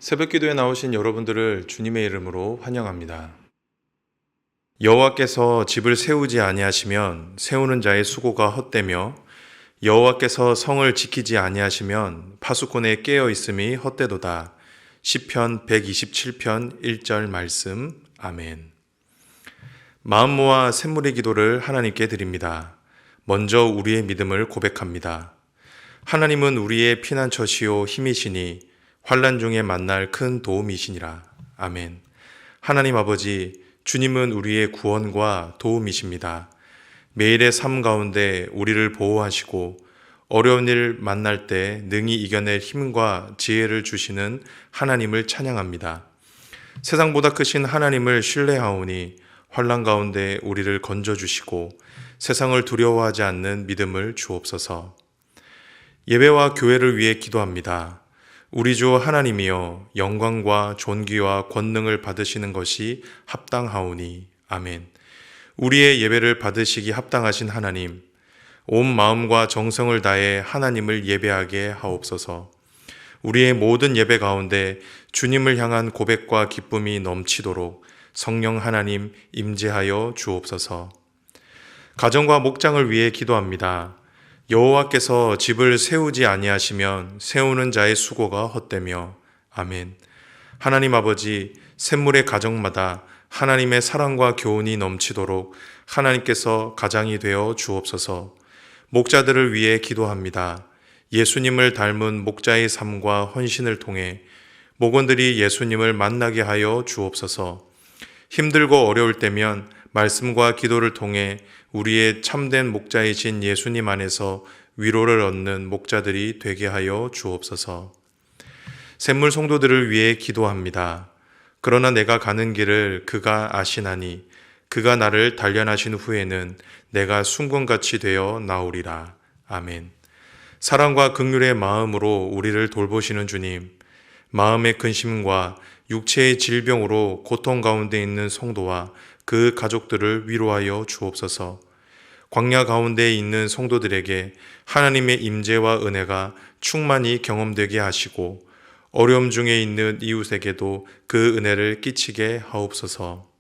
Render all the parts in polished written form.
새벽 기도에 나오신 여러분들을 주님의 이름으로 환영합니다. 여호와께서 집을 세우지 아니하시면 세우는 자의 수고가 헛되며 여호와께서 성을 지키지 아니하시면 파수꾼의 깨어 있음이 헛되도다. 시편 127편 1절 말씀. 아멘. 마음 모아 샘물의 기도를 하나님께 드립니다. 먼저 우리의 믿음을 고백합니다. 하나님은 우리의 피난처시요 힘이시니 환난 중에 만날 큰 도움이시니라. 아멘. 하나님 아버지, 주님은 우리의 구원과 도움이십니다. 매일의 삶 가운데 우리를 보호하시고 어려운 일 만날 때 능히 이겨낼 힘과 지혜를 주시는 하나님을 찬양합니다. 세상보다 크신 하나님을 신뢰하오니 환난 가운데 우리를 건져주시고 세상을 두려워하지 않는 믿음을 주옵소서. 예배와 교회를 위해 기도합니다. 우리 주 하나님이여, 영광과 존귀와 권능을 받으시는 것이 합당하오니. 아멘. 우리의 예배를 받으시기 합당하신 하나님, 온 마음과 정성을 다해 하나님을 예배하게 하옵소서. 우리의 모든 예배 가운데 주님을 향한 고백과 기쁨이 넘치도록 성령 하나님 임재하여 주옵소서. 가정과 목장을 위해 기도합니다. 여호와께서 집을 세우지 아니하시면 세우는 자의 수고가 헛되며. 아멘. 하나님 아버지, 샘물의 가정마다 하나님의 사랑과 교훈이 넘치도록 하나님께서 가장이 되어 주옵소서. 목자들을 위해 기도합니다. 예수님을 닮은 목자의 삶과 헌신을 통해 목원들이 예수님을 만나게 하여 주옵소서. 힘들고 어려울 때면 말씀과 기도를 통해 우리의 참된 목자이신 예수님 안에서 위로를 얻는 목자들이 되게 하여 주옵소서. 샘물 성도들을 위해 기도합니다. 그러나 내가 가는 길을 그가 아시나니 그가 나를 단련하신 후에는 내가 순금같이 되어 나오리라. 아멘. 사랑과 긍휼의 마음으로 우리를 돌보시는 주님, 마음의 근심과 육체의 질병으로 고통 가운데 있는 성도와 그 가족들을 위로하여 주옵소서. 광야 가운데 있는 성도들에게 하나님의 임재와 은혜가 충만히 경험되게 하시고 어려움 중에 있는 이웃에게도 그 은혜를 끼치게 하옵소서.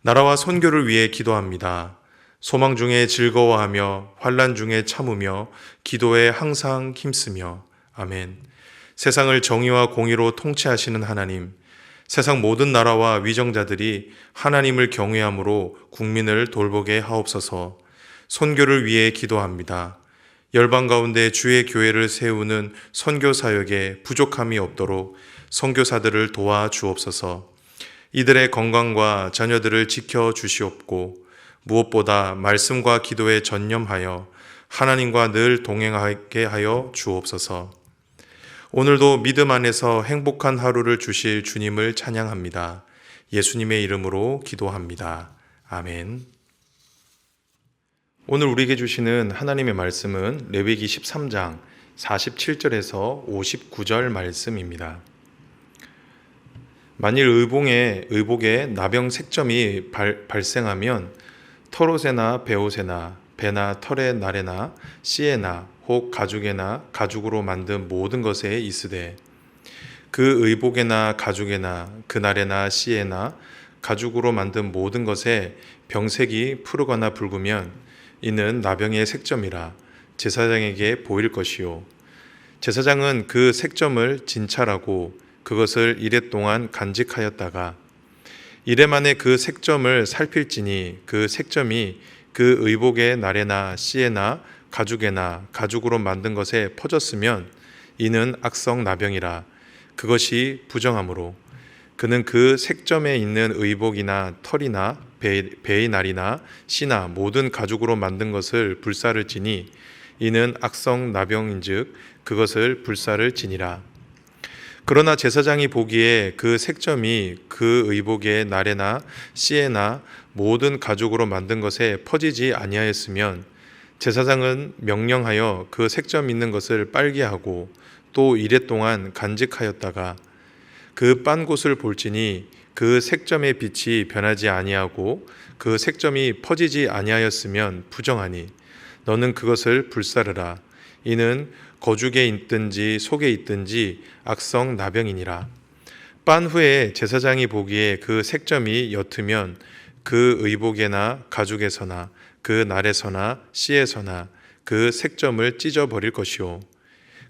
나라와 선교를 위해 기도합니다. 소망 중에 즐거워하며 환난 중에 참으며 기도에 항상 힘쓰며. 아멘. 세상을 정의와 공의로 통치하시는 하나님, 세상 모든 나라와 위정자들이 하나님을 경외함으로 국민을 돌보게 하옵소서. 선교를 위해 기도합니다. 열방 가운데 주의 교회를 세우는 선교 사역에 부족함이 없도록 선교사들을 도와 주옵소서. 이들의 건강과 자녀들을 지켜 주시옵고 무엇보다 말씀과 기도에 전념하여 하나님과 늘 동행하게 하여 주옵소서. 오늘도 믿음 안에서 행복한 하루를 주실 주님을 찬양합니다. 예수님의 이름으로 기도합니다. 아멘. 오늘 우리에게 주시는 하나님의 말씀은 레위기 13장 47절에서 59절 말씀입니다. 만일 의복에 나병 색점이 발생하면 털옷에나 베옷에나 배나 털의 날에나 씨에나 혹 가죽에나 가죽으로 만든 모든 것에 있으되 그 의복에나 가죽에나 그날에나 씨에나 가죽으로 만든 모든 것에 병색이 푸르거나 붉으면 이는 나병의 색점이라 제사장에게 보일 것이요 제사장은 그 색점을 진찰하고 그것을 이레 동안 간직하였다가 이레 만에 그 색점을 살필지니 그 색점이 그 의복의 날에나 씨에나 가죽에나 가죽으로 만든 것에 퍼졌으면 이는 악성 나병이라 그것이 부정하므로 그는 그 색점에 있는 의복이나 털이나 배의 날이나 씨나 모든 가죽으로 만든 것을 불사를 지니 이는 악성 나병인즉 그것을 불사를 지니라. 그러나 제사장이 보기에 그 색점이 그 의복의 날에나 씨에나 모든 가죽으로 만든 것에 퍼지지 아니하였으면 제사장은 명령하여 그 색점 있는 것을 빨게 하고 또 이레 동안 간직하였다가 그 빤 곳을 볼지니 그 색점의 빛이 변하지 아니하고 그 색점이 퍼지지 아니하였으면 부정하니 너는 그것을 불사르라. 이는 거죽에 있든지 속에 있든지 악성 나병이니라. 빤 후에 제사장이 보기에 그 색점이 옅으면 그 의복에나 가죽에서나 그 날에서나 씨에서나 그 색점을 찢어버릴 것이요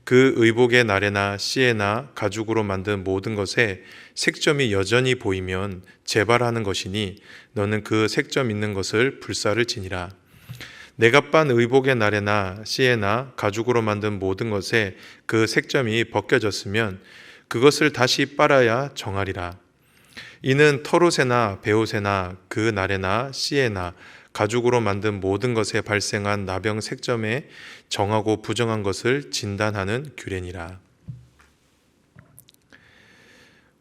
그 의복의 날에나 씨에나 가죽으로 만든 모든 것에 색점이 여전히 보이면 재발하는 것이니 너는 그 색점 있는 것을 불사를 지니라. 내가 빤 의복의 날에나 씨에나 가죽으로 만든 모든 것에 그 색점이 벗겨졌으면 그것을 다시 빨아야 정하리라. 이는 털옷에나 베옷에나 그 날에나 씨에나 가죽으로 만든 모든 것에 발생한 나병 색점에 정하고 부정한 것을 진단하는 규례니라.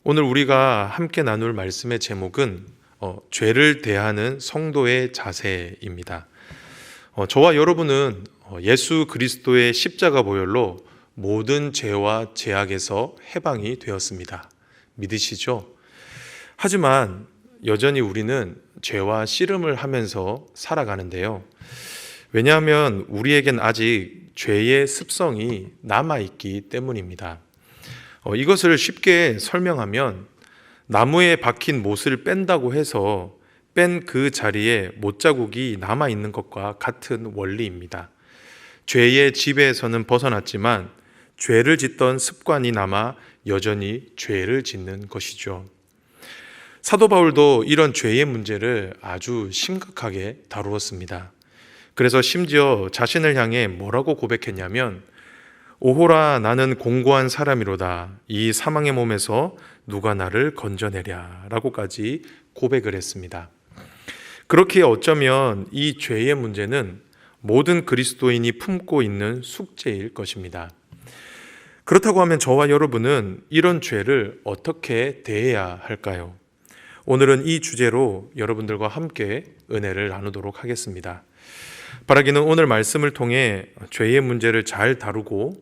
오늘 우리가 함께 나눌 말씀의 제목은 죄를 대하는 성도의 자세입니다. 저와 여러분은 예수 그리스도의 십자가 보혈로 모든 죄와 죄악에서 해방이 되었습니다. 믿으시죠? 하지만 여전히 우리는 죄와 씨름을 하면서 살아가는데요. 왜냐하면 우리에겐 아직 죄의 습성이 남아있기 때문입니다. 이것을 쉽게 설명하면 나무에 박힌 못을 뺀다고 해서 뺀 그 자리에 못자국이 남아있는 것과 같은 원리입니다. 죄의 지배에서는 벗어났지만 죄를 짓던 습관이 남아 여전히 죄를 짓는 것이죠. 사도 바울도 이런 죄의 문제를 아주 심각하게 다루었습니다. 그래서 심지어 자신을 향해 뭐라고 고백했냐면 오호라 나는 공고한 사람이로다 이 사망의 몸에서 누가 나를 건져내랴 라고까지 고백을 했습니다. 그렇게 어쩌면 이 죄의 문제는 모든 그리스도인이 품고 있는 숙제일 것입니다. 그렇다고 하면 저와 여러분은 이런 죄를 어떻게 대해야 할까요? 오늘은 이 주제로 여러분들과 함께 은혜를 나누도록 하겠습니다. 바라기는 오늘 말씀을 통해 죄의 문제를 잘 다루고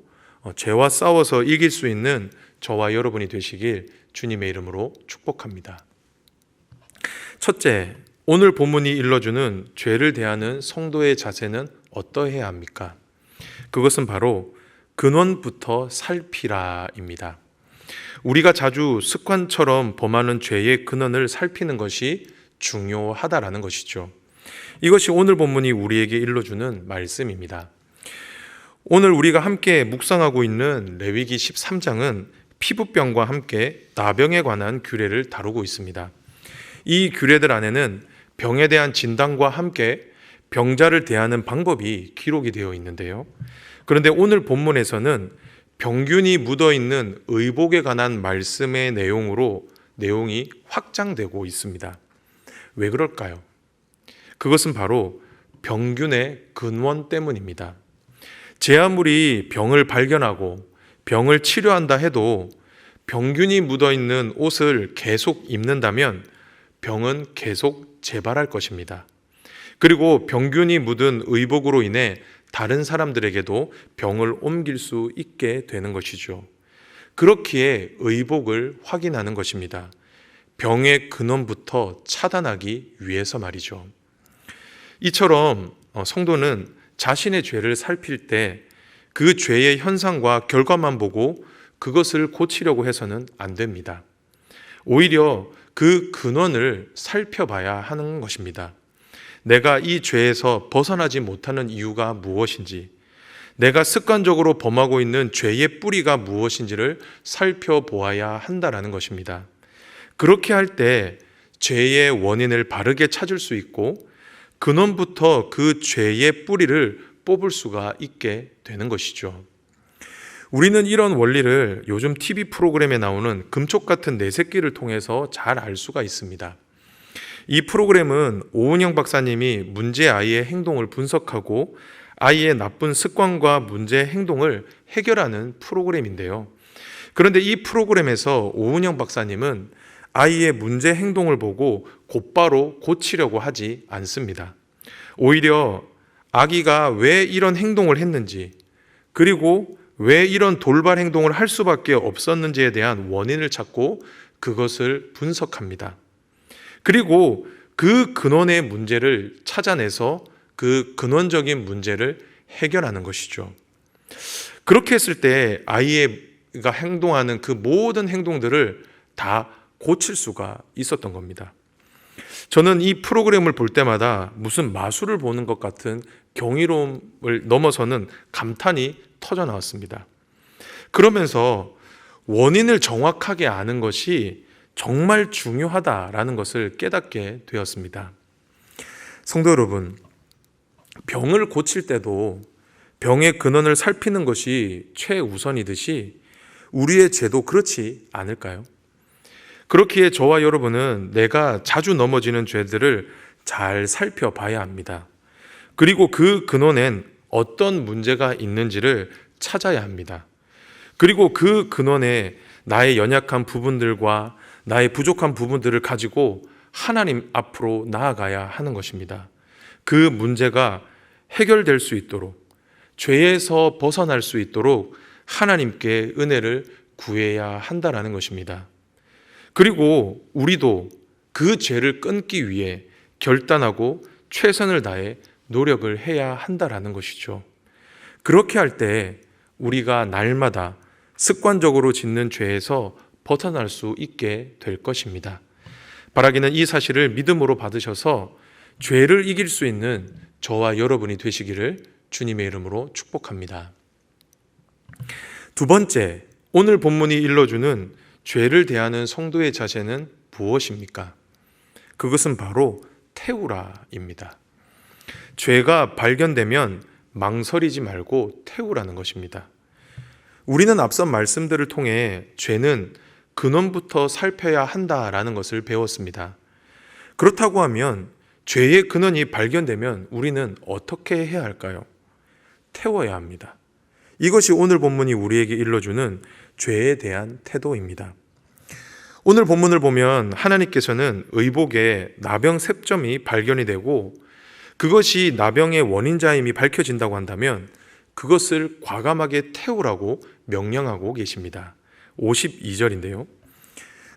죄와 싸워서 이길 수 있는 저와 여러분이 되시길 주님의 이름으로 축복합니다. 첫째, 오늘 본문이 일러주는 죄를 대하는 성도의 자세는 어떠해야 합니까? 그것은 바로 근원부터 살피라입니다. 우리가 자주 습관처럼 범하는 죄의 근원을 살피는 것이 중요하다라는 것이죠. 이것이 오늘 본문이 우리에게 일러주는 말씀입니다. 오늘 우리가 함께 묵상하고 있는 레위기 13장은 피부병과 함께 나병에 관한 규례를 다루고 있습니다. 이 규례들 안에는 병에 대한 진단과 함께 병자를 대하는 방법이 기록이 되어 있는데요. 그런데 오늘 본문에서는 병균이 묻어있는 의복에 관한 말씀의 내용이 확장되고 있습니다. 왜 그럴까요? 그것은 바로 병균의 근원 때문입니다. 제 아무리 병을 발견하고 병을 치료한다 해도 병균이 묻어있는 옷을 계속 입는다면 병은 계속 재발할 것입니다. 그리고 병균이 묻은 의복으로 인해 다른 사람들에게도 병을 옮길 수 있게 되는 것이죠. 그렇기에 의복을 확인하는 것입니다. 병의 근원부터 차단하기 위해서 말이죠. 이처럼 성도는 자신의 죄를 살필 때 그 죄의 현상과 결과만 보고 그것을 고치려고 해서는 안 됩니다. 오히려 그 근원을 살펴봐야 하는 것입니다. 내가 이 죄에서 벗어나지 못하는 이유가 무엇인지, 내가 습관적으로 범하고 있는 죄의 뿌리가 무엇인지를 살펴보아야 한다라는 것입니다. 그렇게 할 때 죄의 원인을 바르게 찾을 수 있고 근원부터 그 죄의 뿌리를 뽑을 수가 있게 되는 것이죠. 우리는 이런 원리를 요즘 TV 프로그램에 나오는 금쪽 같은 내 새끼를 통해서 잘 알 수가 있습니다. 이 프로그램은 오은영 박사님이 문제 아이의 행동을 분석하고 아이의 나쁜 습관과 문제 행동을 해결하는 프로그램인데요. 그런데 이 프로그램에서 오은영 박사님은 아이의 문제 행동을 보고 곧바로 고치려고 하지 않습니다. 오히려 아기가 왜 이런 행동을 했는지, 그리고 왜 이런 돌발 행동을 할 수밖에 없었는지에 대한 원인을 찾고 그것을 분석합니다. 그리고 그 근원의 문제를 찾아내서 그 근원적인 문제를 해결하는 것이죠. 그렇게 했을 때 아이가 행동하는 그 모든 행동들을 다 고칠 수가 있었던 겁니다. 저는 이 프로그램을 볼 때마다 무슨 마술을 보는 것 같은 경이로움을 넘어서는 감탄이 터져 나왔습니다. 그러면서 원인을 정확하게 아는 것이 정말 중요하다라는 것을 깨닫게 되었습니다. 성도 여러분, 병을 고칠 때도 병의 근원을 살피는 것이 최우선이듯이 우리의 죄도 그렇지 않을까요? 그렇기에 저와 여러분은 내가 자주 넘어지는 죄들을 잘 살펴봐야 합니다. 그리고 그 근원엔 어떤 문제가 있는지를 찾아야 합니다. 그리고 그 근원에 나의 연약한 부분들과 나의 부족한 부분들을 가지고 하나님 앞으로 나아가야 하는 것입니다. 그 문제가 해결될 수 있도록, 죄에서 벗어날 수 있도록 하나님께 은혜를 구해야 한다라는 것입니다. 그리고 우리도 그 죄를 끊기 위해 결단하고 최선을 다해 노력을 해야 한다라는 것이죠. 그렇게 할 때 우리가 날마다 습관적으로 짓는 죄에서 벗어날 수 있게 될 것입니다. 바라기는 이 사실을 믿음으로 받으셔서 죄를 이길 수 있는 저와 여러분이 되시기를 주님의 이름으로 축복합니다. 두 번째, 오늘 본문이 일러주는 죄를 대하는 성도의 자세는 무엇입니까? 그것은 바로 태우라입니다. 죄가 발견되면 망설이지 말고 태우라는 것입니다. 우리는 앞선 말씀들을 통해 죄는 근원부터 살펴야 한다라는 것을 배웠습니다. 그렇다고 하면 죄의 근원이 발견되면 우리는 어떻게 해야 할까요? 태워야 합니다. 이것이 오늘 본문이 우리에게 일러주는 죄에 대한 태도입니다. 오늘 본문을 보면 하나님께서는 의복에 나병 셉점이 발견이 되고 그것이 나병의 원인자임이 밝혀진다고 한다면 그것을 과감하게 태우라고 명령하고 계십니다. 52절인데요.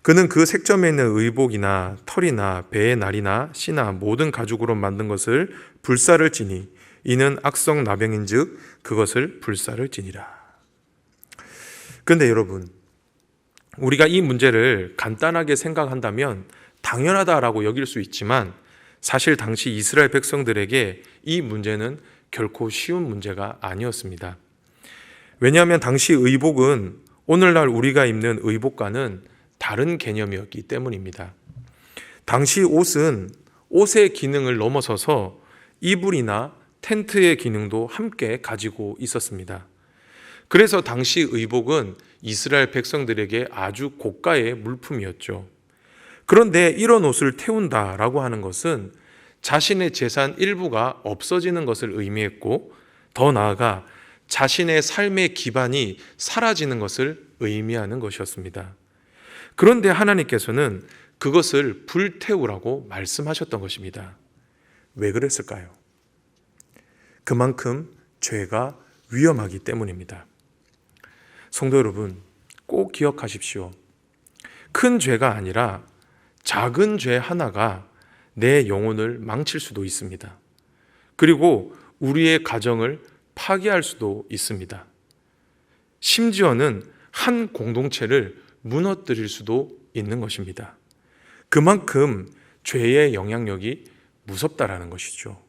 그는 그 색점에 있는 의복이나 털이나 배의 날이나 씨나 모든 가죽으로 만든 것을 불사를 지니 이는 악성 나병인즉 그것을 불사를 지니라. 그런데 여러분, 우리가 이 문제를 간단하게 생각한다면 당연하다라고 여길 수 있지만 사실 당시 이스라엘 백성들에게 이 문제는 결코 쉬운 문제가 아니었습니다. 왜냐하면 당시 의복은 오늘날 우리가 입는 의복과는 다른 개념이었기 때문입니다. 당시 옷은 옷의 기능을 넘어서서 이불이나 텐트의 기능도 함께 가지고 있었습니다. 그래서 당시 의복은 이스라엘 백성들에게 아주 고가의 물품이었죠. 그런데 이런 옷을 태운다라고 하는 것은 자신의 재산 일부가 없어지는 것을 의미했고 더 나아가 자신의 삶의 기반이 사라지는 것을 의미하는 것이었습니다. 그런데 하나님께서는 그것을 불태우라고 말씀하셨던 것입니다. 왜 그랬을까요? 그만큼 죄가 위험하기 때문입니다. 성도 여러분, 꼭 기억하십시오. 큰 죄가 아니라 작은 죄 하나가 내 영혼을 망칠 수도 있습니다. 그리고 우리의 가정을 파괴할 수도 있습니다. 심지어는 한 공동체를 무너뜨릴 수도 있는 것입니다. 그만큼 죄의 영향력이 무섭다라는 것이죠.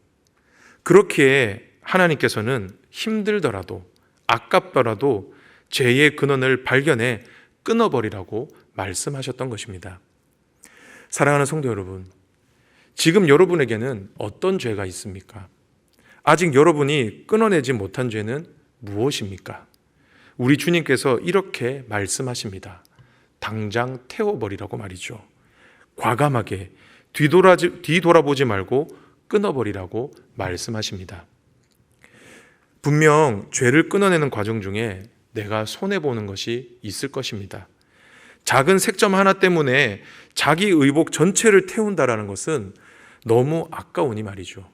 그렇기에 하나님께서는 힘들더라도 아깝더라도 죄의 근원을 발견해 끊어버리라고 말씀하셨던 것입니다. 사랑하는 성도 여러분, 지금 여러분에게는 어떤 죄가 있습니까? 아직 여러분이 끊어내지 못한 죄는 무엇입니까? 우리 주님께서 이렇게 말씀하십니다. 당장 태워버리라고 말이죠. 과감하게 뒤돌아보지 말고 끊어버리라고 말씀하십니다. 분명 죄를 끊어내는 과정 중에 내가 손해보는 것이 있을 것입니다. 작은 색점 하나 때문에 자기 의복 전체를 태운다라는 것은 너무 아까우니 말이죠.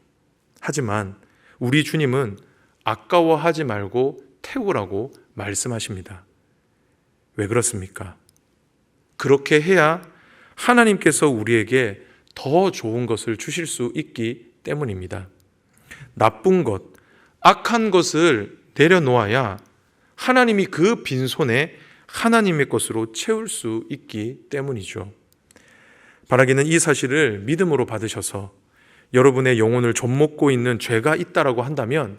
하지만 우리 주님은 아까워하지 말고 태우라고 말씀하십니다. 왜 그렇습니까? 그렇게 해야 하나님께서 우리에게 더 좋은 것을 주실 수 있기 때문입니다. 나쁜 것, 악한 것을 내려놓아야 하나님이 그 빈손에 하나님의 것으로 채울 수 있기 때문이죠. 바라기는 이 사실을 믿음으로 받으셔서 여러분의 영혼을 좀먹고 있는 죄가 있다라고 한다면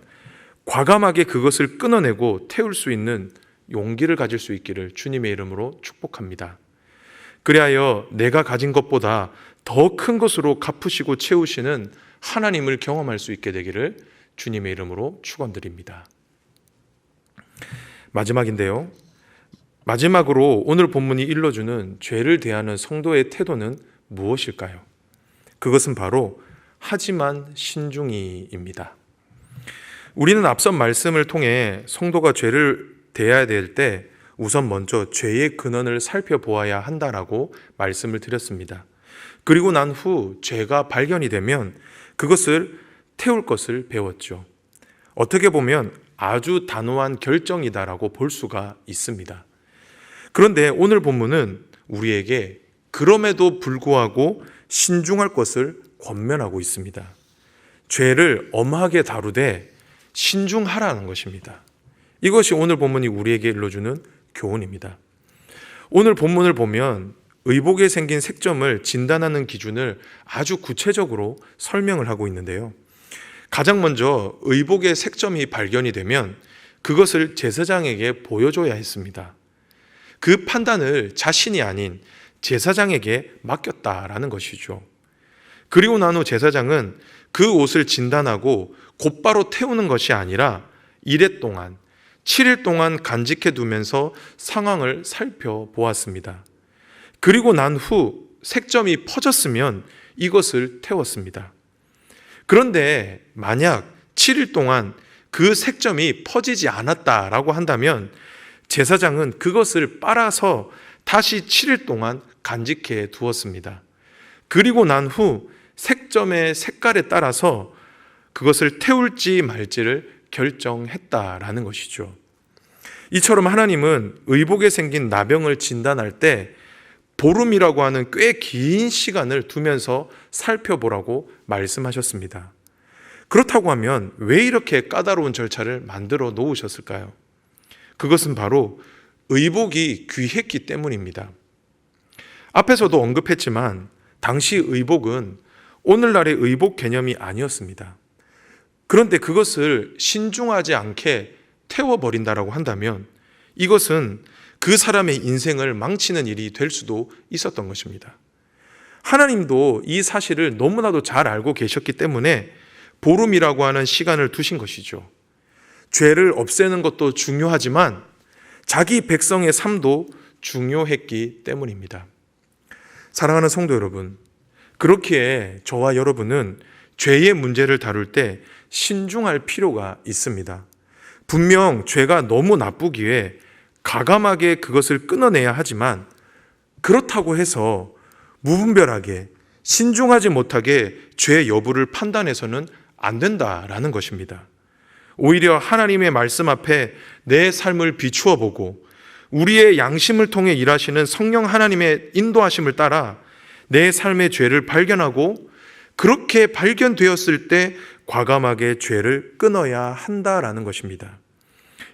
과감하게 그것을 끊어내고 태울 수 있는 용기를 가질 수 있기를 주님의 이름으로 축복합니다. 그리하여 내가 가진 것보다 더 큰 것으로 갚으시고 채우시는 하나님을 경험할 수 있게 되기를 주님의 이름으로 축원드립니다. 마지막인데요. 마지막으로 오늘 본문이 일러주는 죄를 대하는 성도의 태도는 무엇일까요? 그것은 바로 하지만 신중히입니다. 우리는 앞선 말씀을 통해 성도가 죄를 대해야 될 때 우선 먼저 죄의 근원을 살펴보아야 한다라고 말씀을 드렸습니다. 그리고 난 후 죄가 발견이 되면 그것을 태울 것을 배웠죠. 어떻게 보면 아주 단호한 결정이다라고 볼 수가 있습니다. 그런데 오늘 본문은 우리에게 그럼에도 불구하고 신중할 것을 권면하고 있습니다. 죄를 엄하게 다루되 신중하라는 것입니다. 이것이 오늘 본문이 우리에게 일러주는 교훈입니다. 오늘 본문을 보면 의복에 생긴 색점을 진단하는 기준을 아주 구체적으로 설명을 하고 있는데요. 가장 먼저 의복의 색점이 발견이 되면 그것을 제사장에게 보여줘야 했습니다. 그 판단을 자신이 아닌 제사장에게 맡겼다라는 것이죠. 그리고 난 후 제사장은 그 옷을 진단하고 곧바로 태우는 것이 아니라 이레 동안 7일 동안 간직해 두면서 상황을 살펴보았습니다. 그리고 난 후 색점이 퍼졌으면 이것을 태웠습니다. 그런데 만약 7일 동안 그 색점이 퍼지지 않았다라고 한다면 제사장은 그것을 빨아서 다시 7일 동안 간직해 두었습니다. 그리고 난 후 색점의 색깔에 따라서 그것을 태울지 말지를 결정했다라는 것이죠. 이처럼 하나님은 의복에 생긴 나병을 진단할 때 보름이라고 하는 꽤 긴 시간을 두면서 살펴보라고 말씀하셨습니다. 그렇다고 하면 왜 이렇게 까다로운 절차를 만들어 놓으셨을까요? 그것은 바로 의복이 귀했기 때문입니다. 앞에서도 언급했지만 당시 의복은 오늘날의 의복 개념이 아니었습니다. 그런데 그것을 신중하지 않게 태워버린다라고 한다면 이것은 그 사람의 인생을 망치는 일이 될 수도 있었던 것입니다. 하나님도 이 사실을 너무나도 잘 알고 계셨기 때문에 보름이라고 하는 시간을 두신 것이죠. 죄를 없애는 것도 중요하지만 자기 백성의 삶도 중요했기 때문입니다. 사랑하는 성도 여러분, 그렇기에 저와 여러분은 죄의 문제를 다룰 때 신중할 필요가 있습니다. 분명 죄가 너무 나쁘기에 가감하게 그것을 끊어내야 하지만 그렇다고 해서 무분별하게 신중하지 못하게 죄 여부를 판단해서는 안 된다라는 것입니다. 오히려 하나님의 말씀 앞에 내 삶을 비추어 보고 우리의 양심을 통해 일하시는 성령 하나님의 인도하심을 따라 내 삶의 죄를 발견하고 그렇게 발견되었을 때 과감하게 죄를 끊어야 한다라는 것입니다.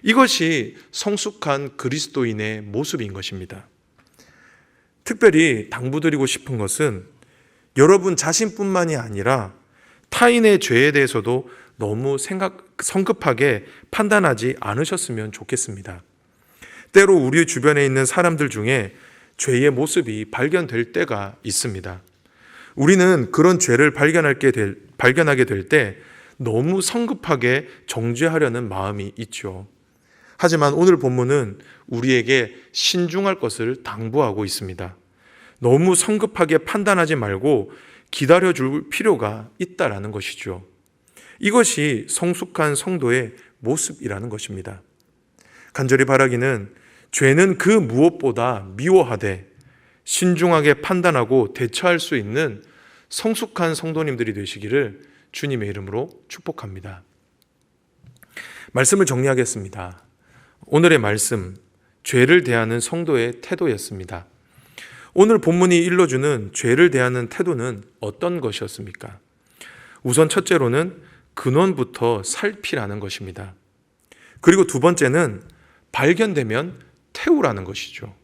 이것이 성숙한 그리스도인의 모습인 것입니다. 특별히 당부드리고 싶은 것은 여러분 자신뿐만이 아니라 타인의 죄에 대해서도 너무 성급하게 판단하지 않으셨으면 좋겠습니다. 때로 우리 주변에 있는 사람들 중에 죄의 모습이 발견될 때가 있습니다. 우리는 그런 죄를 발견하게 될 때 너무 성급하게 정죄하려는 마음이 있죠. 하지만 오늘 본문은 우리에게 신중할 것을 당부하고 있습니다. 너무 성급하게 판단하지 말고 기다려줄 필요가 있다라는 것이죠. 이것이 성숙한 성도의 모습이라는 것입니다. 간절히 바라기는 죄는 그 무엇보다 미워하되 신중하게 판단하고 대처할 수 있는 성숙한 성도님들이 되시기를 주님의 이름으로 축복합니다. 말씀을 정리하겠습니다. 오늘의 말씀, 죄를 대하는 성도의 태도였습니다. 오늘 본문이 일러주는 죄를 대하는 태도는 어떤 것이었습니까? 우선 첫째로는 근원부터 살피라는 것입니다. 그리고 두 번째는 발견되면 태우라는 것이죠.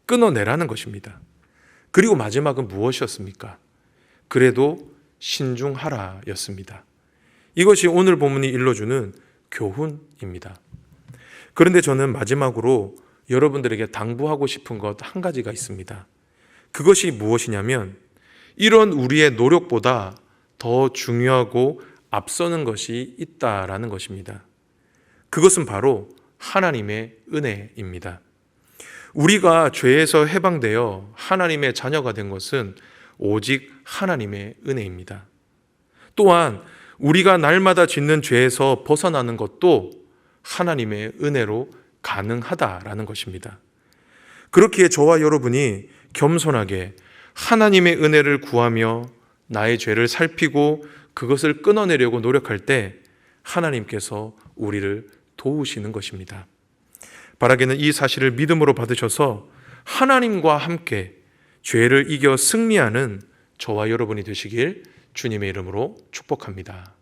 끊어내라는 것입니다. 그리고 마지막은 무엇이었습니까? 그래도 신중하라 였습니다. 이것이 오늘 본문이 일러주는 교훈입니다. 그런데 저는 마지막으로 여러분들에게 당부하고 싶은 것 한 가지가 있습니다. 그것이 무엇이냐면 이런 우리의 노력보다 더 중요하고 앞서는 것이 있다라는 것입니다. 그것은 바로 하나님의 은혜입니다. 우리가 죄에서 해방되어 하나님의 자녀가 된 것은 오직 하나님의 은혜입니다. 또한 우리가 날마다 짓는 죄에서 벗어나는 것도 하나님의 은혜로 가능하다라는 것입니다. 그렇기에 저와 여러분이 겸손하게 하나님의 은혜를 구하며 나의 죄를 살피고 그것을 끊어내려고 노력할 때 하나님께서 우리를 도우시는 것입니다. 바라기는 이 사실을 믿음으로 받으셔서 하나님과 함께 죄를 이겨 승리하는 저와 여러분이 되시길 주님의 이름으로 축복합니다.